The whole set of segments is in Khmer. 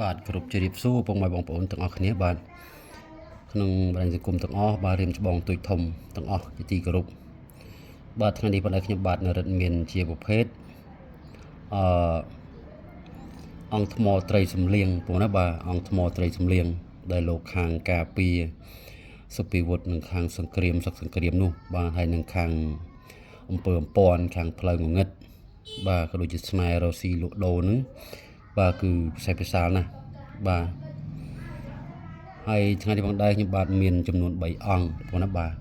បាទគ្រប់ជ្រាបសួរពុកម៉ែបងប្អូនទាំងអស់គ្នាបាទក្នុងបណ្ដាញសង្គមទាំងអស់បាទរៀមច្បងទូចធំទាំងអស់ជាទីគោរពបាទថ្ងៃនេះបណ្ដាខ្ញុំបាទនរិទ្ធមានជាប្រភេទអង្គថ្មត្រីសំលៀងពុកណាបាទអង្គថ្មត្រីសំលៀងដែលលោកខាងការពារសុពីវុឌ្ឍនឹងខាងសង្គ្រាមសង្គ្រាមនោះបាទហើយនឹងខាងអំពើអំព័ន្ធខាងផ្លូវងងឹតបាទក៏ដូចជាស្នេហ៍រ៉ូស៊ីលូដូនឹងបាទគឺពិសេសពិសាលណាស់បាទហើយថ្ងៃនេះផងដែរខ្ញុំបាទមានចំនួន3អង្គបងណាបាទ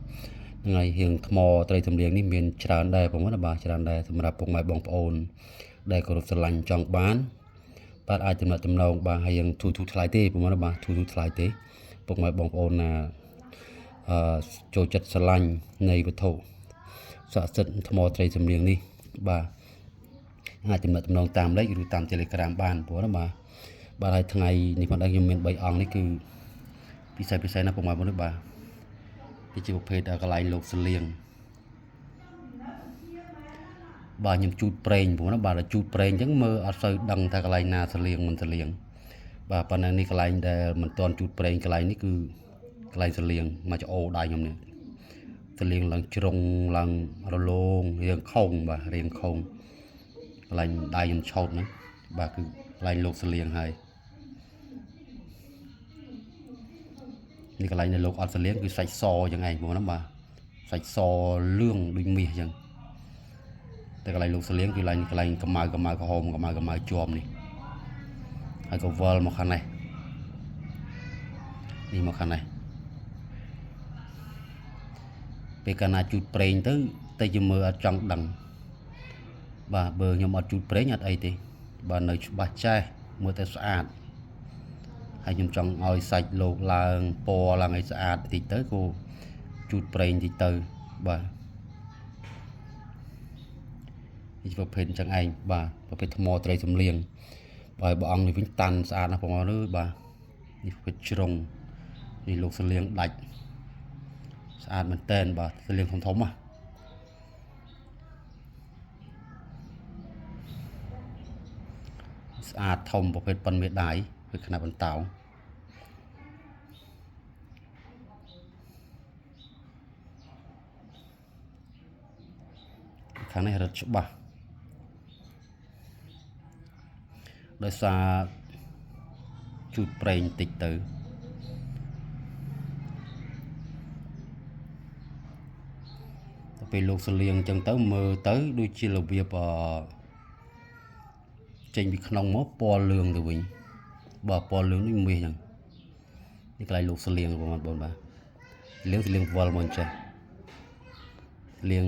ថ្ងៃហៀងថ្មត្រីសំលៀងនេះមានច្រើនដែរបងណាបាទច្រើនដែរសម្រាប់ពុកម៉ែបងប្អូនដែលគោរពស្រឡាញ់ចង់បានបាទអាចទំនាក់ទំនងបាទហើយយ៉ាងទូថ្លៃទេបងណាបាទទូថ្លៃទេពុកម៉ែបងប្អូនណាចូលចិត្តស្រឡាញ់នៃវត្ថុស័ក្តិសិទ្ធិថ្មត្រីសំលៀងនេះបាទអាចទំនាក់ទំនងតាមលេខឬតាម Telegram បានព្រោះណាបាទហើយថ្ងៃនេះផងដែរខ្ញុំមាន3អង្គនេះគឺពិសេសណាស់ពុកម៉ែបងប្អូនបាទវាជាប្រភេទកន្លែងលោកសលៀងបាទខ្ញុំជូតប្រេងព្រោះណាបាទជូតប្រេងអញ្ចឹងមើលអត់សូវដឹងថាកន្លែងណាសលៀងមិនសលៀងបាទប៉ុន្តែនេះកន្លែងដែលមិនទាន់ជូតប្រេងកន្លែងនេះគឺកន្លែងសលៀងមកច្អូដៃខ្ញុំនេះសលៀងឡើងជ្រុងឡើងរលោងរៀងខុងបាទរៀងខុងកន្លែងដៃខ្ញុំឆោតហ្នឹងបាទគឺកន្លែងលោកសលៀងហើយនេះកន្លែងដែលលោកអត់សលៀងគឺសាច់សអញ្ចឹងឯងបងណាបាទសាច់សលឿងដូចមាសអញ្ចឹងតែកន្លែងលោកសលៀងគឺកន្លែងកម្មៅក្រហមកម្មៅជាប់នេះហើយក៏វល់មកខាងនេះនេះមកខាងនេះពេលកាលណាជូតប្រេងទៅជាមើលអត់ចង់ដឹងបាទបើខ្ញុំអត់ជូតប្រេងអត់អីទេបាទនៅច្បាស់ចេះមើលទៅស្អាតហើយខ្ញុំចង់ឲ្យសាច់លោកឡើងពណ៌ឡើងឲ្យស្អាតបន្តិចទៅក៏ជូតប្រេងបន្តិចទៅបាទនេះប្រភេទអញ្ចឹងឯងបាទប្រភេទថ្មត្រីសំលៀងបាទព្រះអង្គនេះវិញតាន់ស្អាតណាស់បងប្អូនអើយបាទនេះប្រភេទជ្រុងនេះលោកសលៀងដាច់ស្អាតមែនតែនបាទសលៀងធំណាស្អាតធំប្រភេទប៉ុនមេដៃគឺខ្នាតបន្តោងខាងនេះរត់ច្បាស់ដោយសារជូតប្រេងតិចទៅពេលលោកសលៀងអញ្ចឹងទៅមើលទៅដូចជារបៀបចេញពីក្នុងមកពណ៌លឿងទៅវិញបាទពណ៌លឿងដូចមាសអញ្ចឹងនេះកន្លែងលោកសលៀងបងប្អូនបាទសលៀងវល់មកអញ្ចឹងលៀង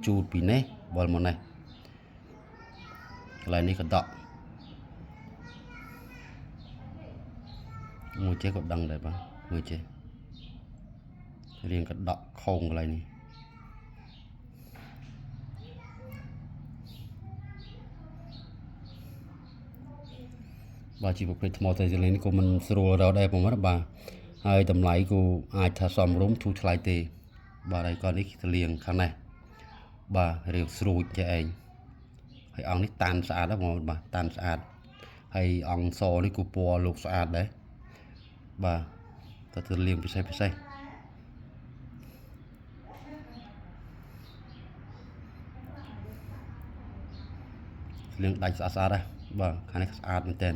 ជូតពីនេះវល់មកនេះកន្លែងនេះក៏ដកមួយចេះក៏ដឹងដែរបាទមួយចេះរៀងក៏ដកខោងកន្លែងនេះបាទជាប្រភេទថ្មត្រីសំលៀងនេះក៏មិនស្រួលរកដែរបងប្អូនបាទហើយតម្លៃក៏អាចថាសមរម្យធូរថ្លៃទេបាទហើយក៏នេះសំលៀងខាងនេះបាទរៀងស្រួចចេះឯងហើយអង្គនេះតាន់ស្អាតណាស់បងប្អូនបាទតាន់ស្អាតហើយអង្គសនេះក៏ពណ៌លោកស្អាតដែរបាទក៏ទៅលៀងពិសេសលៀងដាច់ស្អាតដែរបាទខាងនេះស្អាតមែនតើ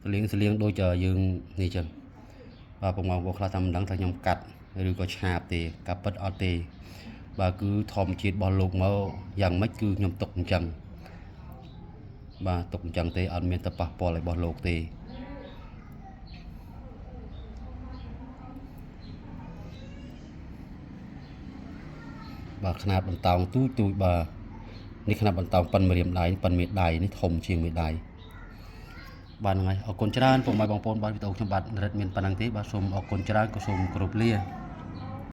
សលៀងដូចយើងនេះចឹងបាទបងប្អូនខ្លះថាមិនដឹងថាខ្ញុំកាត់ឬក៏ឆាបទេការពិតអត់ទេបាទគឺធម្មជាតិរបស់លោកមកយ៉ាងម៉េចគឺខ្ញុំទុកអញ្ចឹងបាទទុកអញ្ចឹងទេអត់មានទៅប៉ះពាល់របស់លោកទេបាទខ្នាតបន្តោងទូចបាទនេះខ្នាតបន្តោងប៉ុនម្រាមដៃប៉ុនមេដៃនេះធំជាងមេដៃបាទហ្នឹងហើយអរគុណច្រើនពុកម៉ែបងប្អូនបាទវីដេអូខ្ញុំបាទនរិទ្ធមានប៉ុណ្្នឹងទេបាទសូមអរគុណច្រើនក៏សូមគោរពលា